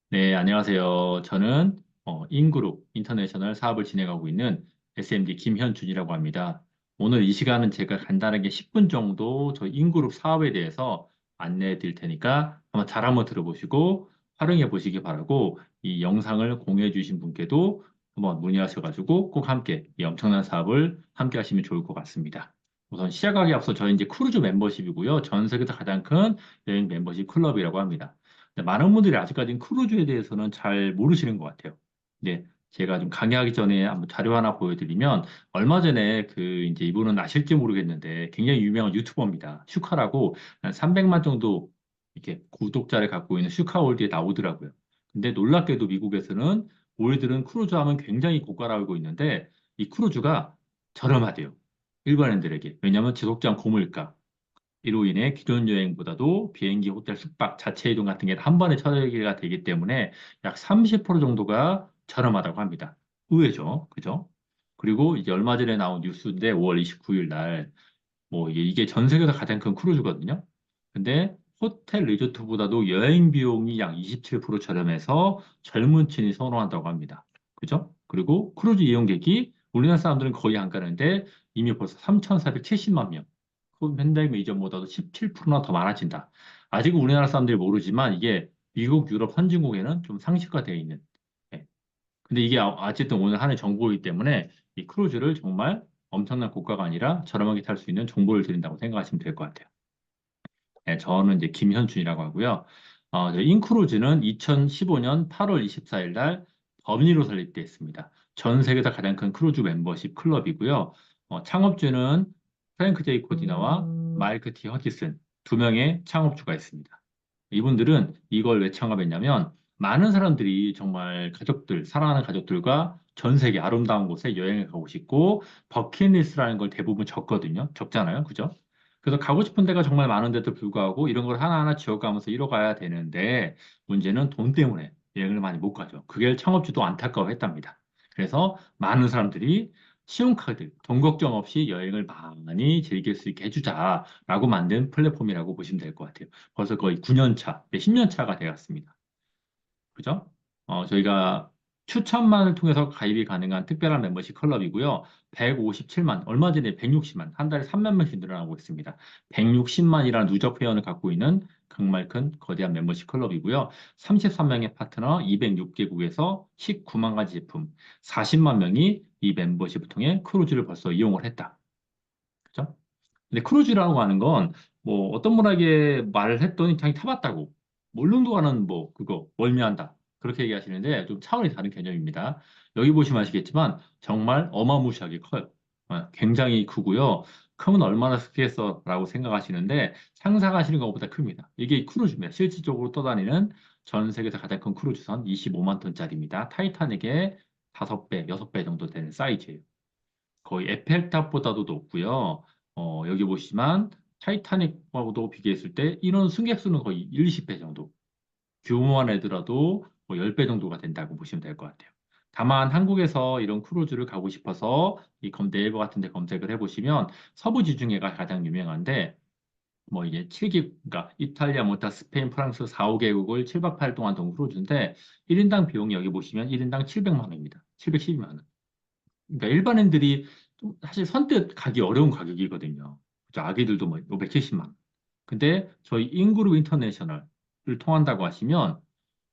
네, 안녕하세요. 저는 인그룹 인터내셔널 사업을 진행하고 있는 SMD 김현준이라고 합니다. 오늘 이 시간은 제가 간단하게 10분 정도 저희 인그룹 사업에 대해서 안내해 드릴 테니까 한번 들어보시고 활용해 보시기 바라고 이 영상을 공유해 주신 분께도 한번 문의하셔가지고 꼭 함께 이 엄청난 사업을 함께 하시면 좋을 것 같습니다. 우선 시작하기 앞서 저희 이제 크루즈 멤버십이고요. 전 세계에서 가장 큰 여행 멤버십 클럽이라고 합니다. 근데 많은 분들이 아직까지는 크루즈에 대해서는 잘 모르시는 것 같아요. 네, 제가 좀 강의하기 전에 한번 자료 하나 보여드리면 얼마 전에 이제 이분은 아실지 모르겠는데 굉장히 유명한 유튜버입니다. 슈카라고 한 300만 정도 이렇게 구독자를 갖고 있는 슈카월드에 나오더라고요. 근데 놀랍게도 미국에서는 올들은 크루즈 하면 굉장히 고가라고 알고 있는데 이 크루즈가 저렴하대요. 일반인들에게. 왜냐하면 지속장 고물가. 이로 인해 기존 여행보다도 비행기, 호텔, 숙박, 자체 이동 같은 게 한 번에 처리가 되기 때문에 약 30% 정도가 저렴하다고 합니다. 의외죠. 그죠? 그리고 이제 얼마 전에 나온 뉴스인데 5월 29일 날, 뭐 이게 전 세계에서 가장 큰 크루즈거든요. 근데 호텔 리조트보다도 여행 비용이 약 27% 저렴해서 젊은 층이 선호한다고 합니다. 그죠? 그리고 크루즈 이용객이 우리나라 사람들은 거의 안 가는데 이미 벌써 3,470만 명. 그 팬데믹 이전보다도 17%나 더 많아진다. 아직은 우리나라 사람들이 모르지만 이게 미국, 유럽 선진국에는 좀 상식화되어 있는. 예. 근데 이게 어쨌든 오늘 하는 정보이기 때문에 이 크루즈를 정말 엄청난 고가가 아니라 저렴하게 탈 수 있는 정보를 드린다고 생각하시면 될 것 같아요. 네, 저는 이제 김현준이라고 하고요. 저 인크루즈는 2015년 8월 24일 날 법인으로 설립됐습니다. 전 세계에서 가장 큰 크루즈 멤버십 클럽이고요. 창업주는 프랭크 제이 코디나와 마이크 티 허지슨 두 명의 창업주가 있습니다. 이분들은 이걸 왜 창업했냐면 많은 사람들이 정말 가족들, 사랑하는 가족들과 전 세계 아름다운 곳에 여행을 가고 싶고 버킷리스트라는 걸 대부분 적거든요. 적잖아요. 그죠? 그래서 가고 싶은 데가 정말 많은데도 불구하고 이런 걸 하나하나 지어가면서 이뤄가야 되는데 문제는 돈 때문에 여행을 많이 못 가죠. 그게 창업주도 안타까워했답니다. 그래서 많은 사람들이 신용카드, 돈 걱정 없이 여행을 많이 즐길 수 있게 해주자라고 만든 플랫폼이라고 보시면 될 것 같아요. 벌써 거의 9년 차, 10년 차가 되었습니다. 그죠? 저희가 추천만을 통해서 가입이 가능한 특별한 멤버십 클럽이고요. 157만, 얼마 전에 160만, 한 달에 3만 명씩 늘어나고 있습니다. 160만이라는 누적 회원을 갖고 있는 정말 큰 거대한 멤버십 클럽이고요. 33명의 파트너, 206개국에서 19만 가지 제품, 40만 명이 이 멤버십을 통해 크루즈를 벌써 이용을 했다. 그죠? 근데 크루즈라고 하는 건 뭐 어떤 분에게 말을 했더니 자기 타봤다고. 뭐 울릉도가는 뭐 그거 멀미한다. 그렇게 얘기하시는데 좀 차원이 다른 개념입니다. 여기 보시면 아시겠지만 정말 어마무시하게 커요. 굉장히 크고요. 크면 얼마나 크겠어라고 생각하시는데 상상하시는 것보다 큽니다. 이게 크루즈입니다. 실질적으로 떠다니는 전 세계에서 가장 큰 크루즈선 25만 톤짜리입니다. 타이타닉의 5배, 6배 정도 되는 사이즈예요. 거의 에펠탑보다도 높고요. 여기 보시면 타이타닉하고도 비교했을 때 인원 승객 수는 거의 10배 정도. 규모만 해더라도 뭐 10배 정도가 된다고 보시면 될 것 같아요. 다만 한국에서 이런 크루즈를 가고 싶어서 네이버 같은 데 검색을 해보시면 서부 지중해가 가장 유명한데 뭐 이게 7기, 그러니까 이탈리아, 모타, 스페인, 프랑스 4, 5개국을 7박 8일 동안 동 크루즈인데 1인당 비용이 여기 보시면 1인당 700만 원입니다. 712만 원. 그러니까 일반인들이 좀 사실 선뜻 가기 어려운 가격이거든요. 그죠? 아기들도 뭐 570만 원. 근데 저희 인그룹 인터내셔널을 통한다고 하시면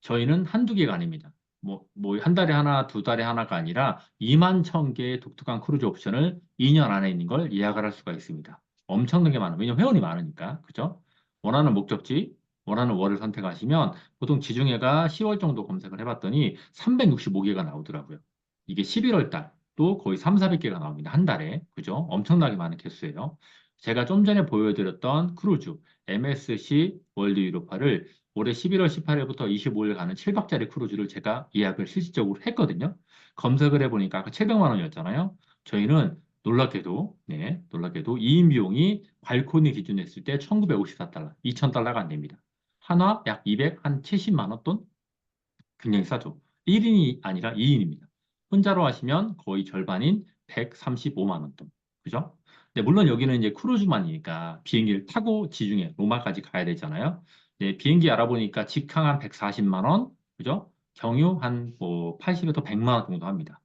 저희는 한두 개가 아닙니다. 뭐 한 달에 하나, 두 달에 하나가 아니라 2만 천 개의 독특한 크루즈 옵션을 2년 안에 있는 걸 예약을 할 수가 있습니다. 엄청나게 많아요. 왜냐면 회원이 많으니까. 그죠? 원하는 목적지, 원하는 월을 선택하시면 보통 지중해가 10월 정도 검색을 해봤더니 365개가 나오더라고요. 이게 11월 달도 거의 3, 400개가 나옵니다. 한 달에. 그죠? 엄청나게 많은 개수예요. 제가 좀 전에 보여드렸던 크루즈, MSC 월드 유로파를 올해 11월 18일부터 25일 가는 7박짜리 크루즈를 제가 예약을 실질적으로 했거든요. 검색을 해보니까 아까 700만 원이었잖아요. 저희는 놀랍게도, 네, 놀랍게도 2인 비용이 발코니 기준 했을 때 1954달러, 2000달러가 안 됩니다. 한화 약 200, 한 70만 원 돈? 굉장히 싸죠. 1인이 아니라 2인입니다. 혼자로 하시면 거의 절반인 135만 원 돈. 그죠? 근데 물론 여기는 이제 크루즈만이니까 비행기를 타고 지중해 로마까지 가야 되잖아요. 네, 비행기 알아보니까 직항 한 140만 원, 그죠? 경유 한 뭐 80에서 100만 원 정도 합니다.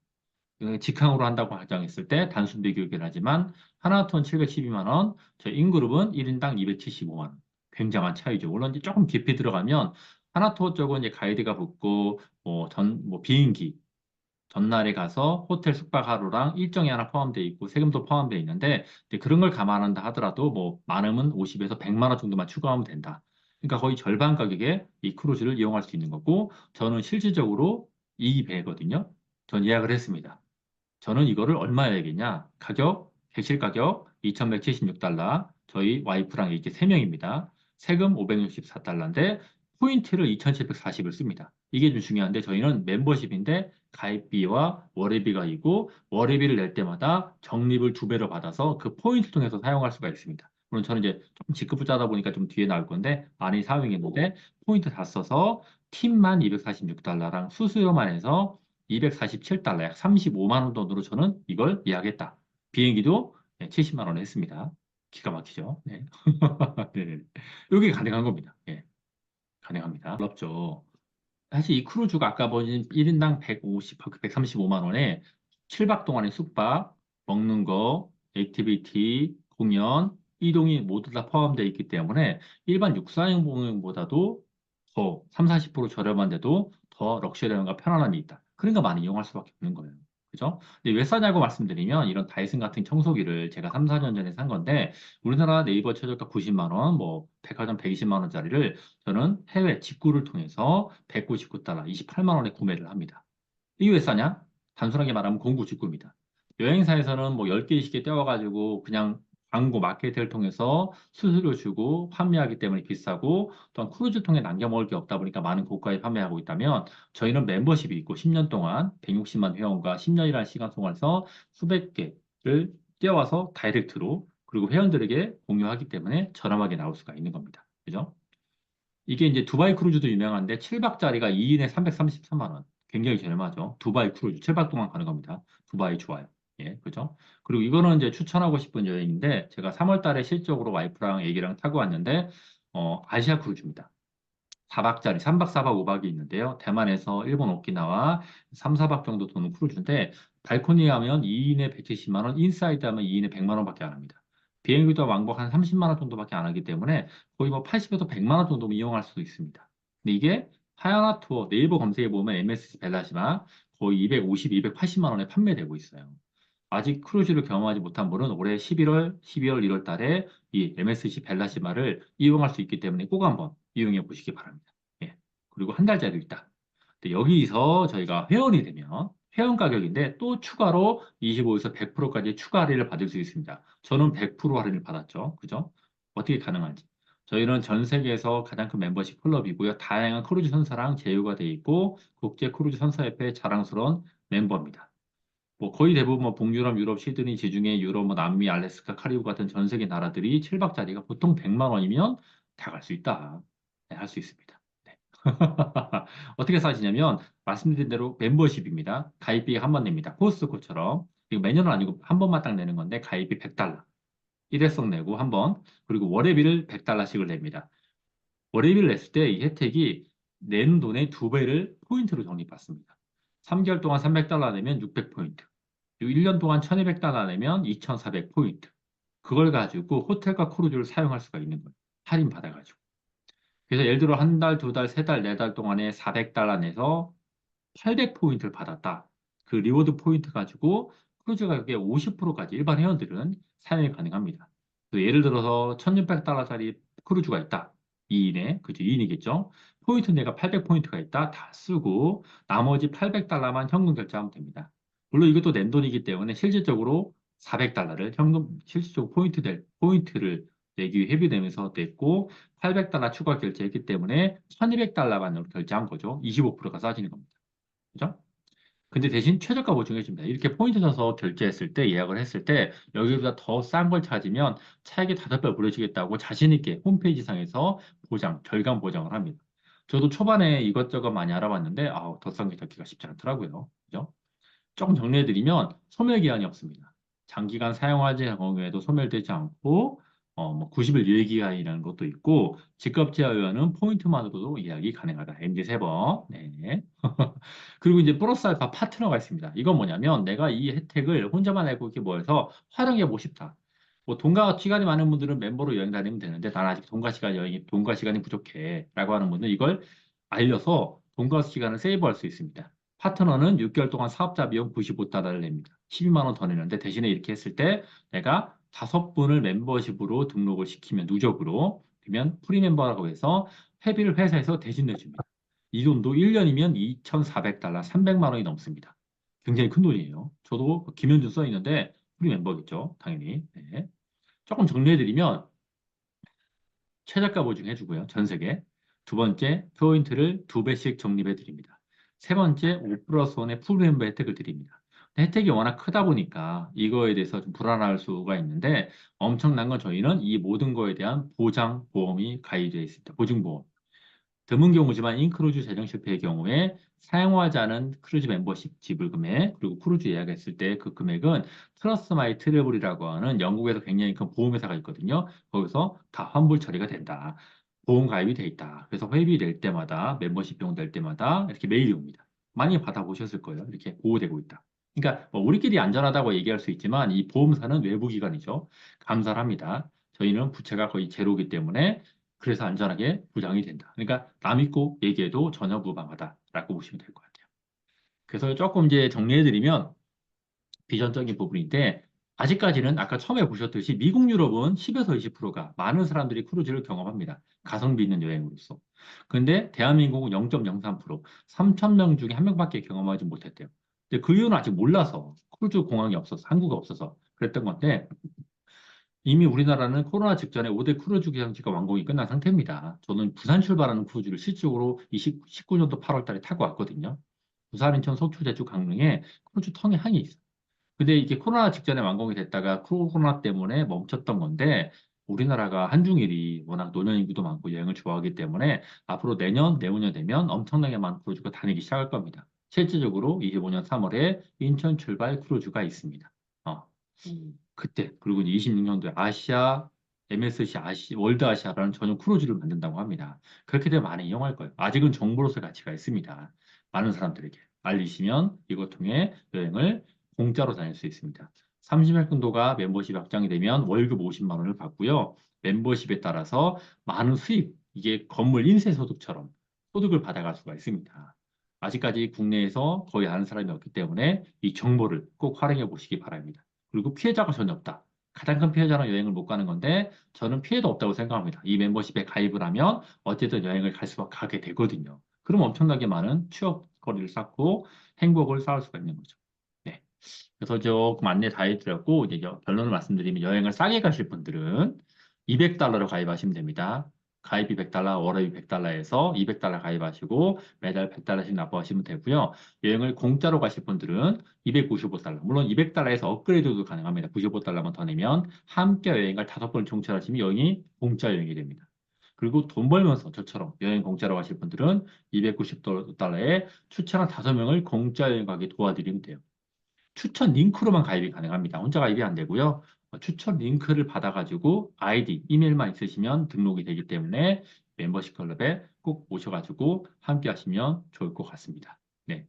직항으로 한다고 가정했을 때 단순 비교이긴 하지만 하나톤 712만 원, 저 인그룹은 1인당 275만 원. 굉장한 차이죠. 물론 이제 조금 깊이 들어가면 하나투어 쪽은 이제 가이드가 붙고 뭐 비행기 전날에 가서 호텔 숙박 하루랑 일정이 하나 포함되어 있고 세금도 포함되어 있는데 이제 그런 걸 감안한다 하더라도 뭐 많으면 50에서 100만 원 정도만 추가하면 된다. 그러니까 거의 절반 가격에 이 크루즈를 이용할 수 있는 거고 저는 실질적으로 이 배거든요. 전 예약을 했습니다. 저는 이거를 얼마에 야겠냐 가격, 객실 가격 2,176달러. 저희 와이프랑 이렇게 3명입니다. 세금 564달러인데 포인트를 2,740을 씁니다. 이게 좀 중요한데 저희는 멤버십인데 가입비와 월회비가 있고 월회비를 낼 때마다 적립을 2배로 받아서 그 포인트 통해서 사용할 수가 있습니다. 물론 저는 이제 조금 직급부자다 보니까 좀 뒤에 나올 건데 많이 사용했는데 포인트 다 써서 팁만 246달러랑 수수료만 해서 247달러, 약 35만 원 돈으로 저는 이걸 예약했다. 비행기도 70만 원에 했습니다. 기가 막히죠? 네. 네. 이게 가능한 겁니다. 예, 가능합니다. 어렵죠. 사실 이 크루즈가 아까 보신 1인당 150, 135만 원에 7박 동안의 숙박, 먹는 거, 액티비티, 공연, 이동이 모두 다 포함되어 있기 때문에 일반 육사행 보험보다도 더 3, 40% 저렴한데도 더 럭셔리함과 편안함이 있다. 그러니까 많이 이용할 수밖에 없는 거예요. 그죠? 근데 왜 싸냐고 말씀드리면 이런 다이슨 같은 청소기를 제가 3, 4년 전에 산 건데 우리나라 네이버 최저가 90만 원, 뭐 백화점 120만 원짜리를 저는 해외 직구를 통해서 199달러, 28만 원에 구매를 합니다. 이게 왜 싸냐? 단순하게 말하면 공구 직구입니다. 여행사에서는 뭐 10개, 20개 떼어가지고 그냥 광고 마케팅을 통해서 수수료 주고 판매하기 때문에 비싸고 또한 크루즈 통해 남겨 먹을 게 없다 보니까 많은 고가에 판매하고 있다면 저희는 멤버십이 있고 10년 동안 160만 회원과 10년이라는 시간 동안에서 수백 개를 떼어와서 다이렉트로 그리고 회원들에게 공유하기 때문에 저렴하게 나올 수가 있는 겁니다. 그죠? 이게 이제 두바이 크루즈도 유명한데 7박짜리가 2인에 333만 원. 굉장히 저렴하죠. 두바이 크루즈 7박 동안 가는 겁니다. 두바이 좋아요. 예, 그죠? 그리고 이거는 이제 추천하고 싶은 여행인데 제가 3월 달에 실적으로 와이프랑 애기랑 타고 왔는데 아시아 크루즈입니다. 4박짜리, 3박 4박 5박이 있는데요. 대만에서 일본 오키나와 3, 4박 정도 도는 크루즈인데 발코니 하면 2인에 170만 원, 인사이드 하면 2인에 100만 원밖에 안 합니다. 비행기도 왕복 한 30만 원 정도밖에 안 하기 때문에 거의 뭐 80에서 100만 원 정도 이용할 수도 있습니다. 근데 이게 하야나 투어 네이버 검색해 보면 MSC 벨라시마 거의 250, 280만 원에 판매되고 있어요. 아직 크루즈를 경험하지 못한 분은 올해 11월, 12월, 1월 달에 이 MSC 벨라시마를 이용할 수 있기 때문에 꼭 한번 이용해 보시기 바랍니다. 예. 그리고 한 달짜리 있다. 근데 여기서 저희가 회원이 되면 회원 가격인데 또 추가로 25에서 100%까지 추가 할인을 받을 수 있습니다. 저는 100% 할인을 받았죠. 그죠? 어떻게 가능한지. 저희는 전 세계에서 가장 큰 멤버십 클럽이고요. 다양한 크루즈 선사랑 제휴가 돼 있고 국제 크루즈 선사협회의 자랑스러운 멤버입니다. 뭐 거의 대부분 뭐 북유럽, 유럽, 시드니, 지중해, 유럽, 뭐 남미, 알래스카, 카리브 같은 전 세계 나라들이 7박짜리가 보통 100만 원이면 다 갈 수 있다. 네, 할 수 있습니다. 네. 어떻게 사시냐면 말씀드린 대로 멤버십입니다. 가입비 한 번 냅니다. 코스트코처럼. 이거 매년은 아니고 한 번만 딱 내는 건데 가입비 100달러. 일회성 내고 한 번. 그리고 월회비를 100달러씩을 냅니다. 월요일 냈을 때 이 혜택이 내는 돈의 2배를 포인트로 적립받습니다. 3개월 동안 300달러 내면 600포인트. 1년 동안 1200달러 내면 2400포인트. 그걸 가지고 호텔과 크루즈를 사용할 수가 있는 거예요. 할인 받아가지고. 그래서 예를 들어 한 달, 두 달, 세 달, 네 달 동안에 400달러 내서 800포인트를 받았다. 그 리워드 포인트 가지고 크루즈 가격의 50%까지 일반 회원들은 사용이 가능합니다. 예를 들어서 1600달러짜리 크루즈가 있다. 2인에, 그죠? 2인이겠죠? 포인트 내가 800포인트가 있다. 다 쓰고 나머지 800달러만 현금 결제하면 됩니다. 물론 이것도 낸 돈이기 때문에 실질적으로 400달러를 현금, 실질적으로 포인트를 내기 위해 회비내면서 냈고 800달러 추가 결제했기 때문에 1200달러만 결제한 거죠. 25%가 싸지는 겁니다. 그죠? 근데 대신 최저가 보증해줍니다. 이렇게 포인트 넣어서 결제했을 때, 예약을 했을 때, 여기보다 더 싼 걸 찾으면 차액의 5배 물려주겠다고 자신있게 홈페이지 상에서 결감 보장을 합니다. 저도 초반에 이것저것 많이 알아봤는데, 더 싼 게 찾기가 쉽지 않더라고요. 그죠? 조금 정리해드리면, 소멸 기한이 없습니다. 장기간 사용하지 않은 경우에도 소멸되지 않고, 뭐 90일 유예기간이라는 것도 있고, 직급 제한 요원은 포인트만으로도 예약이 가능하다. MD 3번. 네. 그리고 이제 플러스 알파 파트너가 있습니다. 이건 뭐냐면 내가 이 혜택을 혼자만 알고 이렇게 모여서 활용해 보고 싶다. 뭐 돈과 시간이 많은 분들은 멤버로 여행 다니면 되는데 나는 아직 돈과 시간이 부족해. 라고 하는 분은 이걸 알려서 돈과 시간을 세이브할 수 있습니다. 파트너는 6개월 동안 사업자 비용 95달러를 냅니다. 12만 원 더 내는데 대신에 이렇게 했을 때 내가 5분을 멤버십으로 등록을 시키면 누적으로 그러면 프리멤버라고 해서 회비를 회사에서 대신 내줍니다. 이 돈도 1년이면 2,400달러, 300만 원이 넘습니다. 굉장히 큰 돈이에요. 저도 김현준 써 있는데 프리멤버겠죠, 당연히. 네. 조금 정리해드리면 최저가 보증해주고요. 전 세계. 두 번째, 포인트를 2배씩 적립해드립니다. 세 번째, 5 플러스 1의 풀멤버 혜택을 드립니다. 혜택이 워낙 크다 보니까 이거에 대해서 좀 불안할 수가 있는데 엄청난 건 저희는 이 모든 거에 대한 보장 보험이 가입되어 있습니다. 보증보험. 드문 경우지만 인크루즈 재정 실패의 경우에 사용하지 않은 크루즈 멤버십 지불 금액 그리고 크루즈 예약했을 때 그 금액은 트러스 마이 트래블이라고 하는 영국에서 굉장히 큰 보험회사가 있거든요. 거기서 다 환불 처리가 된다. 보험 가입이 돼 있다. 그래서 회비 낼 때마다 멤버십 비용 낼 때마다 이렇게 메일이 옵니다. 많이 받아보셨을 거예요. 이렇게 보호되고 있다. 그러니까 뭐 우리끼리 안전하다고 얘기할 수 있지만 이 보험사는 외부 기관이죠. 감사를 합니다. 저희는 부채가 거의 제로이기 때문에 그래서 안전하게 부장이 된다. 그러니까 남 믿고 얘기해도 전혀 무방하다라고 보시면 될 것 같아요. 그래서 조금 이제 정리해드리면 비전적인 부분인데 아직까지는 아까 처음에 보셨듯이 미국, 유럽은 10에서 20%가 많은 사람들이 크루즈를 경험합니다. 가성비 있는 여행으로서. 근데 대한민국은 0.03%, 3천 명 중에 한 명밖에 경험하지 못했대요. 근데 그 이유는 아직 몰라서 크루즈 공항이 없어서 한국에 없어서 그랬던 건데 이미 우리나라는 코로나 직전에 5대 크루즈 경기가 완공이 끝난 상태입니다. 저는 부산 출발하는 크루즈를 실질적으로 19년도 8월 달에 타고 왔거든요. 부산, 인천, 속초, 제주, 강릉에 크루즈 텅이 항이 있어요. 근데 이게 코로나 직전에 완공이 됐다가 코로나 때문에 멈췄던 건데 우리나라가 한중일이 워낙 노년 인구도 많고 여행을 좋아하기 때문에 앞으로 내년, 내후년 되면 엄청나게 많은 크루즈가 다니기 시작할 겁니다. 실질적으로 25년 3월에 인천 출발 크루즈가 있습니다. 어. 그때 그리고 26년도에 아시아 MSC 월드 아시아라는 전용 크루즈를 만든다고 합니다. 그렇게 되면 많이 이용할 거예요. 아직은 정보로서 가치가 있습니다. 많은 사람들에게 알리시면 이것 통해 여행을 공짜로 다닐 수 있습니다. 30일 정도가 멤버십 확장이 되면 월급 50만 원을 받고요. 멤버십에 따라서 많은 수입, 이게 건물 인쇄 소득처럼 소득을 받아갈 수가 있습니다. 아직까지 국내에서 거의 아는 사람이 없기 때문에 이 정보를 꼭 활용해 보시기 바랍니다. 그리고 피해자가 전혀 없다. 가장 큰 피해자는 여행을 못 가는 건데 저는 피해도 없다고 생각합니다. 이 멤버십에 가입을 하면 어쨌든 여행을 갈 수가 가게 되거든요. 그럼 엄청나게 많은 추억거리를 쌓고 행복을 쌓을 수가 있는 거죠. 네. 그래서 조금 안내 다 해드렸고 이제 결론을 말씀드리면 여행을 싸게 가실 분들은 200달러로 가입하시면 됩니다. 가입이 100달러, 월회비 100달러에서 200달러 가입하시고 매달 100달러씩 납부하시면 되고요. 여행을 공짜로 가실 분들은 295달러. 물론 200달러에서 업그레이드도 가능합니다. 95달러만 더 내면 함께 여행을 5번 총찰하시면 여행이 공짜 여행이 됩니다. 그리고 돈 벌면서 저처럼 여행 공짜로 가실 분들은 290달러에 추천한 5명을 공짜 여행 가게 도와드리면 돼요. 추천 링크로만 가입이 가능합니다. 혼자 가입이 안 되고요. 추천 링크를 받아가지고 아이디, 이메일만 있으시면 등록이 되기 때문에 멤버십 클럽에 꼭 오셔가지고 함께 하시면 좋을 것 같습니다. 네.